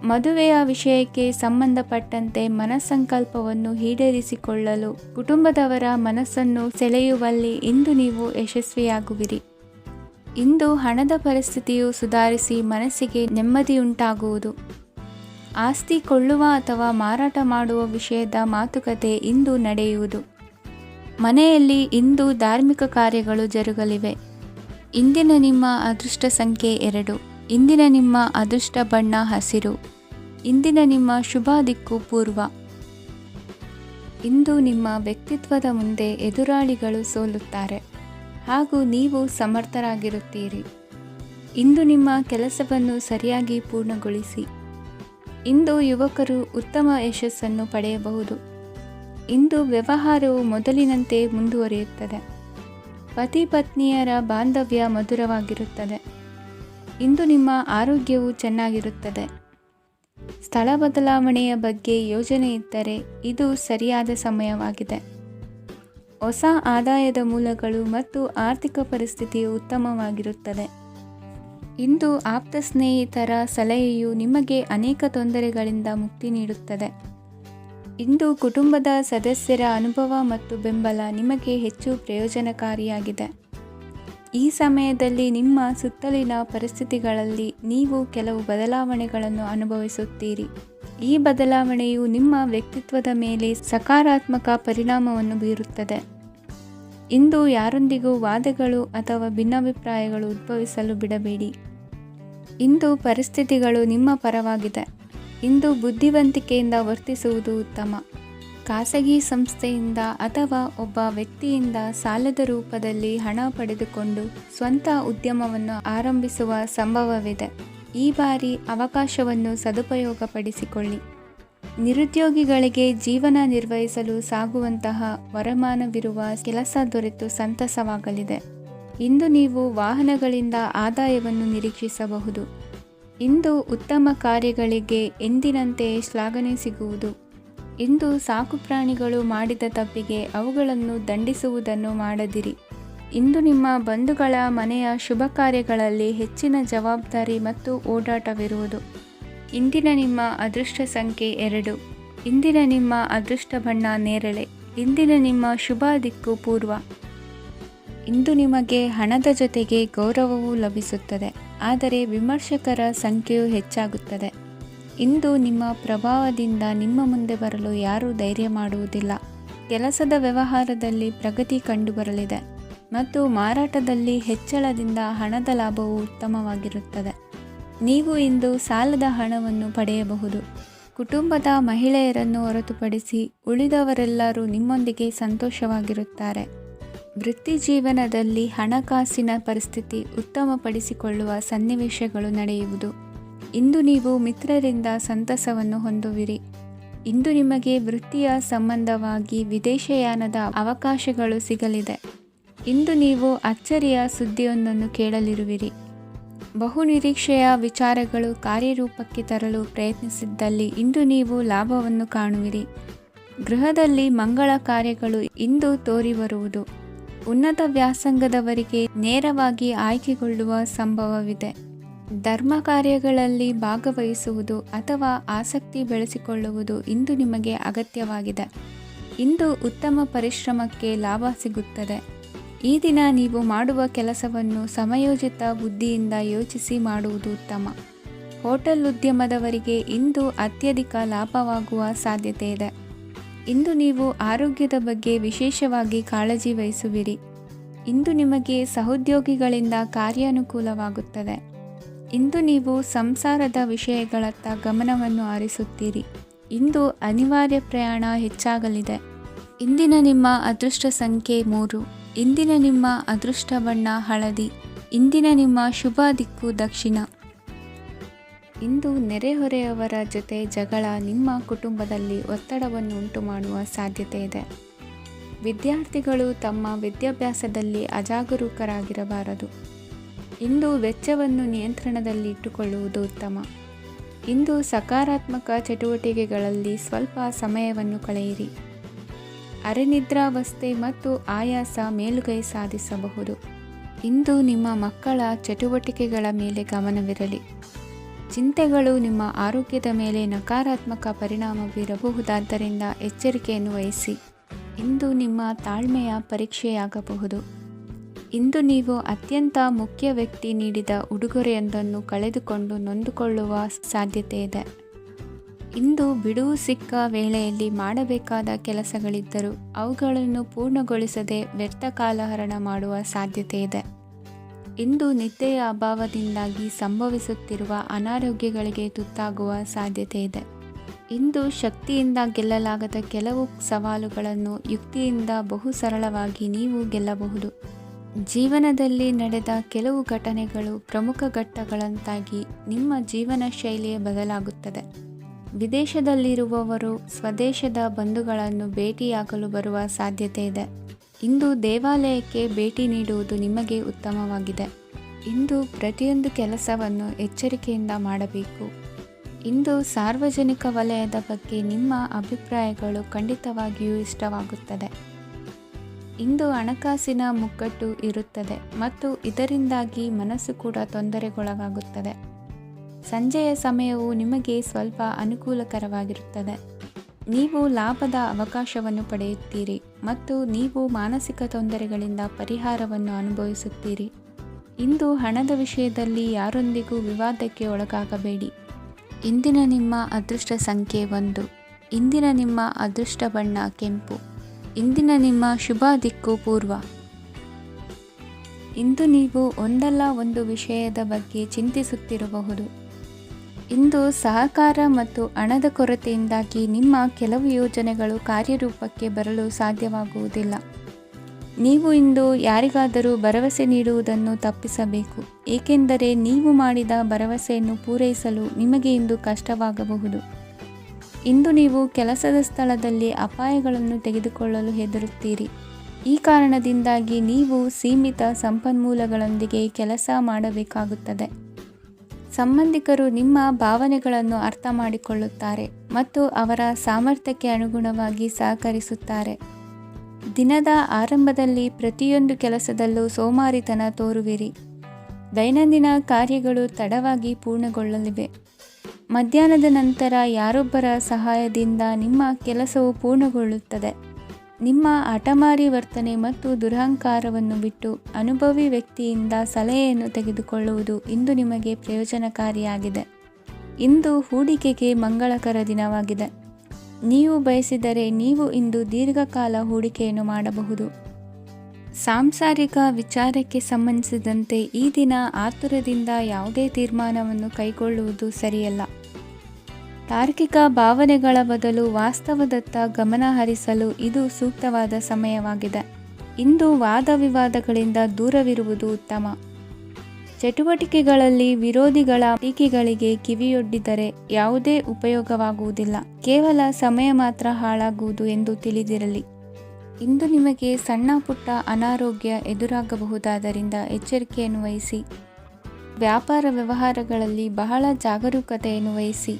ಮದುವೆಯ ವಿಷಯಕ್ಕೆ ಸಂಬಂಧಪಟ್ಟಂತೆ ಮನಸ್ಸಂಕಲ್ಪವನ್ನು ಈಡೇರಿಸಿಕೊಳ್ಳಲು ಕುಟುಂಬದವರ ಮನಸ್ಸನ್ನು ಸೆಳೆಯುವಲ್ಲಿ ಇಂದು ನೀವು ಯಶಸ್ವಿಯಾಗುವಿರಿ. ಇಂದು ಹಣದ ಪರಿಸ್ಥಿತಿಯು ಸುಧಾರಿಸಿ ಮನಸ್ಸಿಗೆ ನೆಮ್ಮದಿಯುಂಟಾಗುವುದು. ಆಸ್ತಿ ಕೊಳ್ಳುವ ಅಥವಾ ಮಾರಾಟ ಮಾಡುವ ವಿಷಯದ ಮಾತುಕತೆ ಇಂದು ನಡೆಯುವುದು. ಮನೆಯಲ್ಲಿ ಇಂದು ಧಾರ್ಮಿಕ ಕಾರ್ಯಗಳು ಜರುಗಲಿವೆ. ಇಂದಿನ ನಿಮ್ಮ ಅದೃಷ್ಟ ಸಂಖ್ಯೆ 2. ಇಂದಿನ ನಿಮ್ಮ ಅದೃಷ್ಟ ಬಣ್ಣ ಹಸಿರು. ಇಂದಿನ ನಿಮ್ಮ ಶುಭ ದಿಕ್ಕು ಪೂರ್ವ. ಇಂದು ನಿಮ್ಮ ವ್ಯಕ್ತಿತ್ವದ ಮುಂದೆ ಎದುರಾಳಿಗಳು ಸೋಲುತ್ತಾರೆ ಹಾಗೂ ನೀವು ಸಮರ್ಥರಾಗಿರುತ್ತೀರಿ. ಇಂದು ನಿಮ್ಮ ಕೆಲಸವನ್ನು ಸರಿಯಾಗಿ ಪೂರ್ಣಗೊಳಿಸಿ. ಇಂದು ಯುವಕರು ಉತ್ತಮ ಯಶಸ್ಸನ್ನು ಪಡೆಯಬಹುದು. ಇಂದು ವ್ಯವಹಾರವು ಮೊದಲಿನಂತೆ ಮುಂದುವರಿಯುತ್ತದೆ. ಪತಿ ಪತ್ನಿಯರ ಬಾಂಧವ್ಯ ಮಧುರವಾಗಿರುತ್ತದೆ. ಇಂದು ನಿಮ್ಮ ಆರೋಗ್ಯವು ಚೆನ್ನಾಗಿರುತ್ತದೆ. ಸ್ಥಳ ಬದಲಾವಣೆಯ ಬಗ್ಗೆ ಯೋಜನೆ ಇದ್ದರೆ ಇದು ಸರಿಯಾದ ಸಮಯವಾಗಿದೆ. ಹೊಸ ಆದಾಯದ ಮೂಲಗಳು ಮತ್ತು ಆರ್ಥಿಕ ಪರಿಸ್ಥಿತಿಯು ಉತ್ತಮವಾಗಿರುತ್ತದೆ. ಇಂದು ಆಪ್ತ ಸ್ನೇಹಿತರ ಸಲಹೆಯು ನಿಮಗೆ ಅನೇಕ ತೊಂದರೆಗಳಿಂದ ಮುಕ್ತಿ ನೀಡುತ್ತದೆ. ಇಂದು ಕುಟುಂಬದ ಸದಸ್ಯರ ಅನುಭವ ಮತ್ತು ಬೆಂಬಲ ನಿಮಗೆ ಹೆಚ್ಚು ಪ್ರಯೋಜನಕಾರಿಯಾಗಿದೆ. ಈ ಸಮಯದಲ್ಲಿ ನಿಮ್ಮ ಸುತ್ತಲಿನ ಪರಿಸ್ಥಿತಿಗಳಲ್ಲಿ ನೀವು ಕೆಲವು ಬದಲಾವಣೆಗಳನ್ನು ಅನುಭವಿಸುತ್ತೀರಿ. ಈ ಬದಲಾವಣೆಯು ನಿಮ್ಮ ವ್ಯಕ್ತಿತ್ವದ ಮೇಲೆ ಸಕಾರಾತ್ಮಕ ಪರಿಣಾಮವನ್ನು ಬೀರುತ್ತದೆ. ಇಂದು ಯಾರೊಂದಿಗೂ ವಾದಗಳು ಅಥವಾ ಭಿನ್ನಾಭಿಪ್ರಾಯಗಳು ಉದ್ಭವಿಸಲು ಬಿಡಬೇಡಿ. ಇಂದು ಪರಿಸ್ಥಿತಿಗಳು ನಿಮ್ಮ ಪರವಾಗಿದೆ. ಇಂದು ಬುದ್ಧಿವಂತಿಕೆಯಿಂದ ವರ್ತಿಸುವುದು ಉತ್ತಮ. ಖಾಸಗಿ ಸಂಸ್ಥೆಯಿಂದ ಅಥವಾ ಒಬ್ಬ ವ್ಯಕ್ತಿಯಿಂದ ಸಾಲದ ರೂಪದಲ್ಲಿ ಹಣ ಪಡೆದುಕೊಂಡು ಸ್ವಂತ ಉದ್ಯಮವನ್ನು ಆರಂಭಿಸುವ ಸಂಭವವಿದೆ. ಈ ಬಾರಿ ಅವಕಾಶವನ್ನು ಸದುಪಯೋಗಪಡಿಸಿಕೊಳ್ಳಿ. ನಿರುದ್ಯೋಗಿಗಳಿಗೆ ಜೀವನ ನಿರ್ವಹಿಸಲು ಸಾಗುವಂತಹ ವರಮಾನವಿರುವ ಕೆಲಸ ದೊರೆತು ಸಂತಸವಾಗಲಿದೆ. ಇಂದು ನೀವು ವಾಹನಗಳಿಂದ ಆದಾಯವನ್ನು ನಿರೀಕ್ಷಿಸಬಹುದು. ಇಂದು ಉತ್ತಮ ಕಾರ್ಯಗಳಿಗೆ ಎಂದಿನಂತೆಯೇ ಶ್ಲಾಘನೆ ಸಿಗುವುದು. ಇಂದು ಸಾಕುಪ್ರಾಣಿಗಳು ಮಾಡಿದ ತಪ್ಪಿಗೆ ಅವುಗಳನ್ನು ದಂಡಿಸುವುದನ್ನು ಮಾಡದಿರಿ. ಇಂದು ನಿಮ್ಮ ಬಂಧುಗಳ ಮನೆಯ ಶುಭ ಕಾರ್ಯಗಳಲ್ಲಿ ಹೆಚ್ಚಿನ ಜವಾಬ್ದಾರಿ ಮತ್ತು ಓಡಾಟವಿರುವುದು. ಇಂದಿನ ನಿಮ್ಮ ಅದೃಷ್ಟ ಸಂಖ್ಯೆ 2. ಇಂದಿನ ನಿಮ್ಮ ಅದೃಷ್ಟ ಬಣ್ಣ ನೇರಳೆ. ಇಂದಿನ ನಿಮ್ಮ ಶುಭ ದಿಕ್ಕು ಪೂರ್ವ. ಇಂದು ನಿಮಗೆ ಹಣದ ಜೊತೆಗೆ ಗೌರವವೂ ಲಭಿಸುತ್ತದೆ, ಆದರೆ ವಿಮರ್ಶಕರ ಸಂಖ್ಯೆಯು ಹೆಚ್ಚಾಗುತ್ತದೆ. ಇಂದು ನಿಮ್ಮ ಪ್ರಭಾವದಿಂದ ನಿಮ್ಮ ಮುಂದೆ ಬರಲು ಯಾರೂ ಧೈರ್ಯ ಮಾಡುವುದಿಲ್ಲ. ಕೆಲಸದ ವ್ಯವಹಾರದಲ್ಲಿ ಪ್ರಗತಿ ಕಂಡುಬರಲಿದೆ ಮತ್ತು ಮಾರಾಟದಲ್ಲಿ ಹೆಚ್ಚಳದಿಂದ ಹಣದ ಲಾಭವು ಉತ್ತಮವಾಗಿರುತ್ತದೆ. ನೀವು ಇಂದು ಸಾಲದ ಹಣವನ್ನು ಪಡೆಯಬಹುದು. ಕುಟುಂಬದ ಮಹಿಳೆಯರನ್ನು ಹೊರತುಪಡಿಸಿ ಉಳಿದವರೆಲ್ಲರೂ ನಿಮ್ಮೊಂದಿಗೆ ಸಂತೋಷವಾಗಿರುತ್ತಾರೆ. ವೃತ್ತಿ ಜೀವನದಲ್ಲಿ ಹಣಕಾಸಿನ ಪರಿಸ್ಥಿತಿ ಉತ್ತಮಪಡಿಸಿಕೊಳ್ಳುವ ಸನ್ನಿವೇಶಗಳು ನಡೆಯುವುದು. ಇಂದು ನೀವು ಮಿತ್ರರಿಂದ ಸಂತಸವನ್ನು ಹೊಂದುವಿರಿ. ಇಂದು ನಿಮಗೆ ವೃತ್ತಿಯ ಸಂಬಂಧವಾಗಿ ವಿದೇಶಯಾನದ ಅವಕಾಶಗಳು ಸಿಗಲಿದೆ. ಇಂದು ನೀವು ಅಚ್ಚರಿಯ ಸುದ್ದಿಯೊಂದನ್ನು ಕೇಳಲಿರುವಿರಿ. ಬಹುನಿರೀಕ್ಷೆಯ ವಿಚಾರಗಳು ಕಾರ್ಯರೂಪಕ್ಕೆ ತರಲು ಪ್ರಯತ್ನಿಸಿದ್ದಲ್ಲಿ ಇಂದು ನೀವು ಲಾಭವನ್ನು ಕಾಣುವಿರಿ. ಗೃಹದಲ್ಲಿ ಮಂಗಳ ಕಾರ್ಯಗಳು ಇಂದು ತೋರಿ ಬರುವುದು. ಉನ್ನತ ವ್ಯಾಸಂಗದವರಿಗೆ ನೇರವಾಗಿ ಆಯ್ಕೆಗೊಳ್ಳುವ ಸಂಭವವಿದೆ. ಧರ್ಮ ಕಾರ್ಯಗಳಲ್ಲಿ ಭಾಗವಹಿಸುವುದು ಅಥವಾ ಆಸಕ್ತಿ ಬೆಳೆಸಿಕೊಳ್ಳುವುದು ಇಂದು ನಿಮಗೆ ಅಗತ್ಯವಾಗಿದೆ. ಇಂದು ಉತ್ತಮ ಪರಿಶ್ರಮಕ್ಕೆ ಲಾಭ ಸಿಗುತ್ತದೆ. ಈ ದಿನ ನೀವು ಮಾಡುವ ಕೆಲಸವನ್ನು ಸಮಯೋಚಿತ ಬುದ್ಧಿಯಿಂದ ಯೋಚಿಸಿ ಮಾಡುವುದು ಉತ್ತಮ. ಹೋಟೆಲ್ ಉದ್ಯಮದವರಿಗೆ ಇಂದು ಅತ್ಯಧಿಕ ಲಾಭವಾಗುವ ಸಾಧ್ಯತೆ ಇದೆ. ಇಂದು ನೀವು ಆರೋಗ್ಯದ ಬಗ್ಗೆ ವಿಶೇಷವಾಗಿ ಕಾಳಜಿ ವಹಿಸುವಿರಿ. ಇಂದು ನಿಮಗೆ ಸಹೋದ್ಯೋಗಿಗಳಿಂದ ಕಾರ್ಯಾನುಕೂಲವಾಗುತ್ತದೆ. ಇಂದು ನೀವು ಸಂಸಾರದ ವಿಷಯಗಳತ್ತ ಗಮನವನ್ನು ಹರಿಸುತ್ತೀರಿ. ಇಂದು ಅನಿವಾರ್ಯ ಪ್ರಯಾಣ ಹೆಚ್ಚಾಗಲಿದೆ. ಇಂದಿನ ನಿಮ್ಮ ಅದೃಷ್ಟ ಸಂಖ್ಯೆ 3. ಇಂದಿನ ನಿಮ್ಮ ಅದೃಷ್ಟ ಬಣ್ಣ ಹಳದಿ. ಇಂದಿನ ನಿಮ್ಮ ಶುಭ ದಿಕ್ಕು ದಕ್ಷಿಣ. ಇಂದು ನೆರೆಹೊರೆಯವರ ಜೊತೆ ಜಗಳ ನಿಮ್ಮ ಕುಟುಂಬದಲ್ಲಿ ಒತ್ತಡವನ್ನು ಉಂಟುಮಾಡುವ ಸಾಧ್ಯತೆ ಇದೆ. ವಿದ್ಯಾರ್ಥಿಗಳು ತಮ್ಮ ವಿದ್ಯಾಭ್ಯಾಸದಲ್ಲಿ ಅಜಾಗರೂಕರಾಗಿರಬಾರದು. ಇಂದು ವೆಚ್ಚವನ್ನು ನಿಯಂತ್ರಣದಲ್ಲಿ ಇಟ್ಟುಕೊಳ್ಳುವುದು ಉತ್ತಮ. ಇಂದು ಸಕಾರಾತ್ಮಕ ಚಟುವಟಿಕೆಗಳಲ್ಲಿ ಸ್ವಲ್ಪ ಸಮಯವನ್ನು ಕಳೆಯಿರಿ. ಅರೆನಿದ್ರಾವಸ್ಥೆ ಮತ್ತು ಆಯಾಸ ಮೇಲುಗೈ ಸಾಧಿಸಬಹುದು. ಇಂದು ನಿಮ್ಮ ಮಕ್ಕಳ ಚಟುವಟಿಕೆಗಳ ಮೇಲೆ ಗಮನವಿರಲಿ. ಚಿಂತೆಗಳು ನಿಮ್ಮ ಆರೋಗ್ಯದ ಮೇಲೆ ನಕಾರಾತ್ಮಕ ಪರಿಣಾಮ ಬೀರಬಹುದಾದ್ದರಿಂದ ಎಚ್ಚರಿಕೆಯನ್ನು ವಹಿಸಿ. ಇಂದು ನಿಮ್ಮ ತಾಳ್ಮೆಯ ಪರೀಕ್ಷೆಯಾಗಬಹುದು. ಇಂದು ನೀವು ಅತ್ಯಂತ ಮುಖ್ಯ ವ್ಯಕ್ತಿ ನೀಡಿದ ಉಡುಗೊರೆಯೊಂದನ್ನು ಕಳೆದುಕೊಂಡು ನೊಂದುಕೊಳ್ಳುವ ಸಾಧ್ಯತೆ ಇದೆ. ಇಂದು ಬಿಡುವು ಸಿಕ್ಕ ವೇಳೆಯಲ್ಲಿ ಮಾಡಬೇಕಾದ ಕೆಲಸಗಳಿದ್ದರೂ ಅವುಗಳನ್ನು ಪೂರ್ಣಗೊಳಿಸದೆ ವ್ಯರ್ಥ ಕಾಲಹರಣ ಮಾಡುವ ಸಾಧ್ಯತೆ ಇದೆ. ಇಂದು ನಿದ್ದೆಯ ಅಭಾವದಿಂದಾಗಿ ಸಂಭವಿಸುತ್ತಿರುವ ಅನಾರೋಗ್ಯಗಳಿಗೆ ತುತ್ತಾಗುವ ಸಾಧ್ಯತೆ ಇದೆ. ಇಂದು ಶಕ್ತಿಯಿಂದ ಗೆಲ್ಲಲಾಗದ ಕೆಲವು ಸವಾಲುಗಳನ್ನು ಯುಕ್ತಿಯಿಂದ ಬಹು ಸರಳವಾಗಿ ನೀವು ಗೆಲ್ಲಬಹುದು. ಜೀವನದಲ್ಲಿ ನಡೆದ ಕೆಲವು ಘಟನೆಗಳು ಪ್ರಮುಖ ಘಟ್ಟಗಳಂತಾಗಿ ನಿಮ್ಮ ಜೀವನ ಶೈಲಿಯೇ ಬದಲಾಗುತ್ತದೆ. ವಿದೇಶದಲ್ಲಿರುವವರು ಸ್ವದೇಶದ ಬಂಧುಗಳನ್ನು ಭೇಟಿಯಾಗಲು ಬರುವ ಸಾಧ್ಯತೆ ಇದೆ. ಇಂದು ದೇವಾಲಯಕ್ಕೆ ಭೇಟಿ ನೀಡುವುದು ನಿಮಗೆ ಉತ್ತಮವಾಗಿದೆ. ಇಂದು ಪ್ರತಿಯೊಂದು ಕೆಲಸವನ್ನು ಎಚ್ಚರಿಕೆಯಿಂದ ಮಾಡಬೇಕು. ಇಂದು ಸಾರ್ವಜನಿಕ ವಲಯದ ಬಗ್ಗೆ ನಿಮ್ಮ ಅಭಿಪ್ರಾಯಗಳು ಖಂಡಿತವಾಗಿಯೂ ಇಷ್ಟವಾಗುತ್ತದೆ. ಇಂದು ಹಣಕಾಸಿನ ಮುಗ್ಗಟ್ಟು ಇರುತ್ತದೆ ಮತ್ತು ಇದರಿಂದಾಗಿ ಮನಸ್ಸು ಕೂಡ ತೊಂದರೆಗೊಳಗಾಗುತ್ತದೆ. ಸಂಜೆಯ ಸಮಯವು ನಿಮಗೆ ಸ್ವಲ್ಪ ಅನುಕೂಲಕರವಾಗಿರುತ್ತದೆ. ನೀವು ಲಾಭದ ಅವಕಾಶವನ್ನು ಪಡೆಯುತ್ತೀರಿ ಮತ್ತು ನೀವು ಮಾನಸಿಕ ತೊಂದರೆಗಳಿಂದ ಪರಿಹಾರವನ್ನು ಅನುಭವಿಸುತ್ತೀರಿ. ಇಂದು ಹಣದ ವಿಷಯದಲ್ಲಿ ಯಾರೊಂದಿಗೂ ವಿವಾದಕ್ಕೆ ಒಳಗಾಗಬೇಡಿ. ಇಂದಿನ ನಿಮ್ಮ ಅದೃಷ್ಟ ಸಂಖ್ಯೆ 1. ಇಂದಿನ ನಿಮ್ಮ ಅದೃಷ್ಟ ಬಣ್ಣ ಕೆಂಪು. ಇಂದಿನ ನಿಮ್ಮ ಶುಭ ದಿಕ್ಕು ಪೂರ್ವ. ಇಂದು ನೀವು ಒಂದಲ್ಲ ಒಂದು ವಿಷಯದ ಬಗ್ಗೆ ಚಿಂತಿಸುತ್ತಿರಬಹುದು. ಇಂದು ಸಹಕಾರ ಮತ್ತು ಹಣದ ಕೊರತೆಯಿಂದಾಗಿ ನಿಮ್ಮ ಕೆಲವು ಯೋಜನೆಗಳು ಕಾರ್ಯರೂಪಕ್ಕೆ ಬರಲು ಸಾಧ್ಯವಾಗುವುದಿಲ್ಲ. ನೀವು ಇಂದು ಯಾರಿಗಾದರೂ ಭರವಸೆ ನೀಡುವುದನ್ನು ತಪ್ಪಿಸಬೇಕು, ಏಕೆಂದರೆ ನೀವು ಮಾಡಿದ ಭರವಸೆಯನ್ನು ಪೂರೈಸಲು ನಿಮಗೆ ಇಂದು ಕಷ್ಟವಾಗಬಹುದು. ಇಂದು ನೀವು ಕೆಲಸದ ಸ್ಥಳದಲ್ಲಿ ಅಪಾಯಗಳನ್ನು ತೆಗೆದುಕೊಳ್ಳಲು ಹೆದರುತ್ತೀರಿ. ಈ ಕಾರಣದಿಂದಾಗಿ ನೀವು ಸೀಮಿತ ಸಂಪನ್ಮೂಲಗಳೊಂದಿಗೆ ಕೆಲಸ ಮಾಡಬೇಕಾಗುತ್ತದೆ. ಸಂಬಂಧಿಕರು ನಿಮ್ಮ ಭಾವನೆಗಳನ್ನು ಅರ್ಥ ಮಾಡಿಕೊಳ್ಳುತ್ತಾರೆ ಮತ್ತು ಅವರ ಸಾಮರ್ಥ್ಯಕ್ಕೆ ಅನುಗುಣವಾಗಿ ಸಹಕರಿಸುತ್ತಾರೆ. ದಿನದ ಆರಂಭದಲ್ಲಿ ಪ್ರತಿಯೊಂದು ಕೆಲಸದಲ್ಲೂ ಸೋಮಾರಿತನ ತೋರುವಿರಿ. ದೈನಂದಿನ ಕಾರ್ಯಗಳು ತಡವಾಗಿ ಪೂರ್ಣಗೊಳ್ಳಲಿವೆ. ಮಧ್ಯಾಹ್ನದ ನಂತರ ಯಾರೊಬ್ಬರ ಸಹಾಯದಿಂದ ನಿಮ್ಮ ಕೆಲಸವು ಪೂರ್ಣಗೊಳ್ಳುತ್ತದೆ. ನಿಮ್ಮ ಹಠಮಾರಿ ವರ್ತನೆ ಮತ್ತು ದುರಹಂಕಾರವನ್ನು ಬಿಟ್ಟು ಅನುಭವಿ ವ್ಯಕ್ತಿಯಿಂದ ಸಲಹೆಯನ್ನು ತೆಗೆದುಕೊಳ್ಳುವುದು ಇಂದು ನಿಮಗೆ ಪ್ರಯೋಜನಕಾರಿಯಾಗಿದೆ. ಇಂದು ಹೂಡಿಕೆಗೆ ಮಂಗಳಕರ ದಿನವಾಗಿದೆ. ನೀವು ಬಯಸಿದರೆ ನೀವು ಇಂದು ದೀರ್ಘಕಾಲ ಹೂಡಿಕೆಯನ್ನು ಮಾಡಬಹುದು. ಸಾಂಸಾರಿಕ ವಿಚಾರಕ್ಕೆ ಸಂಬಂಧಿಸಿದಂತೆ ಈ ದಿನ ಆತುರದಿಂದ ಯಾವುದೇ ತೀರ್ಮಾನವನ್ನು ಕೈಗೊಳ್ಳುವುದು ಸರಿಯಲ್ಲ. ತಾರ್ಕಿಕ ಭಾವನೆಗಳ ಬದಲು ವಾಸ್ತವದತ್ತ ಗಮನ ಹರಿಸಲು ಇದು ಸೂಕ್ತವಾದ ಸಮಯವಾಗಿದೆ. ಇಂದು ವಾದ ವಿವಾದಗಳಿಂದ ದೂರವಿರುವುದು ಉತ್ತಮ. ಚಟುವಟಿಕೆಗಳಲ್ಲಿ ವಿರೋಧಿಗಳ ಟೀಕೆಗಳಿಗೆ ಕಿವಿಯೊಡ್ಡಿದರೆ ಯಾವುದೇ ಉಪಯೋಗವಾಗುವುದಿಲ್ಲ, ಕೇವಲ ಸಮಯ ಮಾತ್ರ ಹಾಳಾಗುವುದು ಎಂದು ತಿಳಿದಿರಲಿ. ಇಂದು ನಿಮಗೆ ಸಣ್ಣ ಪುಟ್ಟ ಅನಾರೋಗ್ಯ ಎದುರಾಗಬಹುದಾದ್ದರಿಂದ ಎಚ್ಚರಿಕೆಯನ್ನು ವಹಿಸಿ. ವ್ಯಾಪಾರ ವ್ಯವಹಾರಗಳಲ್ಲಿ ಬಹಳ ಜಾಗರೂಕತೆಯನ್ನು ವಹಿಸಿ.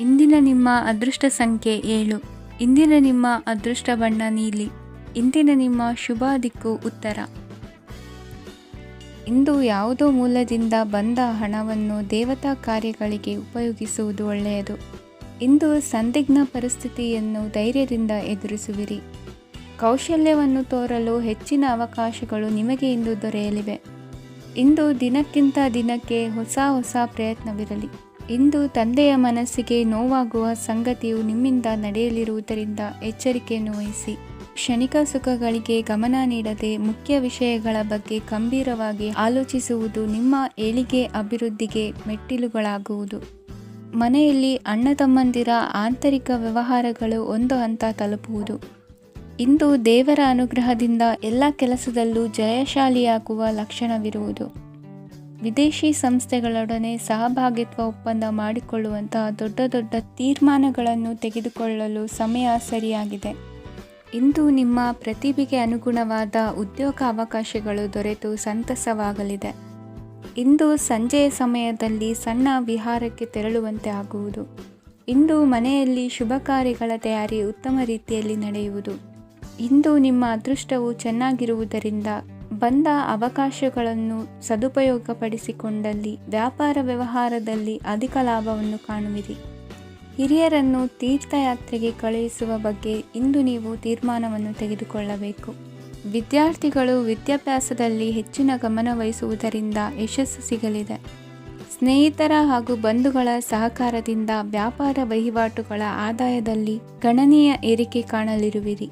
ಇಂದಿನ ನಿಮ್ಮ ಅದೃಷ್ಟ ಸಂಖ್ಯೆ 7. ಇಂದಿನ ನಿಮ್ಮ ಅದೃಷ್ಟ ಬಣ್ಣ ನೀಲಿ. ಇಂದಿನ ನಿಮ್ಮ ಶುಭ ದಿಕ್ಕು ಉತ್ತರ. ಇಂದು ಯಾವುದೋ ಮೂಲದಿಂದ ಬಂದ ಹಣವನ್ನು ದೇವತಾ ಕಾರ್ಯಗಳಿಗೆ ಉಪಯೋಗಿಸುವುದು ಒಳ್ಳೆಯದು. ಇಂದು ಸಂದಿಗ್ಧ ಪರಿಸ್ಥಿತಿಯನ್ನು ಧೈರ್ಯದಿಂದ ಎದುರಿಸುವಿರಿ. ಕೌಶಲ್ಯವನ್ನು ತೋರಲು ಹೆಚ್ಚಿನ ಅವಕಾಶಗಳು ನಿಮಗೆ ಇಂದು ದೊರೆಯಲಿವೆ. ಇಂದು ದಿನಕ್ಕಿಂತ ದಿನಕ್ಕೆ ಹೊಸ ಪ್ರಯತ್ನವಿರಲಿ. ಇಂದು ತಂದೆಯ ಮನಸ್ಸಿಗೆ ನೋವಾಗುವ ಸಂಗತಿಯು ನಿಮ್ಮಿಂದ ನಡೆಯಲಿರುವುದರಿಂದ ಎಚ್ಚರಿಕೆಯನ್ನು ವಹಿಸಿ. ಕ್ಷಣಿಕ ಸುಖಗಳಿಗೆ ಗಮನ ನೀಡದೆ ಮುಖ್ಯ ವಿಷಯಗಳ ಬಗ್ಗೆ ಗಂಭೀರವಾಗಿ ಆಲೋಚಿಸುವುದು ನಿಮ್ಮ ಏಳಿಗೆ ಅಭಿವೃದ್ಧಿಗೆ ಮೆಟ್ಟಿಲುಗಳಾಗುವುದು. ಮನೆಯಲ್ಲಿ ಅಣ್ಣ ತಮ್ಮಂದಿರ ಆಂತರಿಕ ವ್ಯವಹಾರಗಳು ಒಂದು ಹಂತ ತಲುಪುವುದು. ಇಂದು ದೇವರ ಅನುಗ್ರಹದಿಂದ ಎಲ್ಲ ಕೆಲಸದಲ್ಲೂ ಜಯಶಾಲಿಯಾಗುವ ಲಕ್ಷಣವಿರುವುದು. ವಿದೇಶಿ ಸಂಸ್ಥೆಗಳೊಡನೆ ಸಹಭಾಗಿತ್ವ ಒಪ್ಪಂದ ಮಾಡಿಕೊಳ್ಳುವಂತಹ ದೊಡ್ಡ ತೀರ್ಮಾನಗಳನ್ನು ತೆಗೆದುಕೊಳ್ಳಲು ಸಮಯ ಸರಿಯಾಗಿದೆ. ಇಂದು ನಿಮ್ಮ ಪ್ರತಿಭೆಗೆ ಅನುಗುಣವಾದ ಉದ್ಯೋಗ ಅವಕಾಶಗಳು ದೊರೆತು ಸಂತಸವಾಗಲಿದೆ. ಇಂದು ಸಂಜೆಯ ಸಮಯದಲ್ಲಿ ಸಣ್ಣ ವಿಹಾರಕ್ಕೆ ತೆರಳುವಂತೆ ಆಗುವುದು. ಇಂದು ಮನೆಯಲ್ಲಿ ಶುಭ ಕಾರ್ಯಗಳ ತಯಾರಿ ಉತ್ತಮ ರೀತಿಯಲ್ಲಿ ನಡೆಯುವುದು. ಇಂದು ನಿಮ್ಮ ಅದೃಷ್ಟವು ಚೆನ್ನಾಗಿರುವುದರಿಂದ ಬಂದ ಅವಕಾಶಗಳನ್ನು ಸದುಪಯೋಗಪಡಿಸಿಕೊಂಡಲ್ಲಿ ವ್ಯಾಪಾರ ವ್ಯವಹಾರದಲ್ಲಿ ಅಧಿಕ ಲಾಭವನ್ನು ಕಾಣುವಿರಿ. ಹಿರಿಯರನ್ನು ತೀರ್ಥಯಾತ್ರೆಗೆ ಕಳುಹಿಸುವ ಬಗ್ಗೆ ಇಂದು ನೀವು ತೀರ್ಮಾನವನ್ನು ತೆಗೆದುಕೊಳ್ಳಬೇಕು. ವಿದ್ಯಾರ್ಥಿಗಳು ವಿದ್ಯಾಭ್ಯಾಸದಲ್ಲಿ ಹೆಚ್ಚಿನ ಗಮನ ವಹಿಸುವುದರಿಂದ ಯಶಸ್ಸು ಸಿಗಲಿದೆ. ಸ್ನೇಹಿತರ ಹಾಗೂ ಬಂಧುಗಳ ಸಹಕಾರದಿಂದ ವ್ಯಾಪಾರ ವಹಿವಾಟುಗಳ ಆದಾಯದಲ್ಲಿ ಗಣನೀಯ ಏರಿಕೆ ಕಾಣಲಿರುವಿರಿ.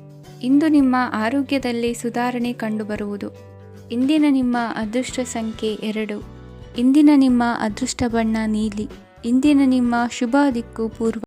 ಇಂದು ನಿಮ್ಮ ಆರೋಗ್ಯದಲ್ಲಿ ಸುಧಾರಣೆ ಕಂಡುಬರುವುದು. ಇಂದಿನ ನಿಮ್ಮ ಅದೃಷ್ಟ ಸಂಖ್ಯೆ 2. ಇಂದಿನ ನಿಮ್ಮ ಅದೃಷ್ಟ ಬಣ್ಣ ನೀಲಿ. ಇಂದಿನ ನಿಮ್ಮ ಶುಭ ದಿಕ್ಕು ಪೂರ್ವ.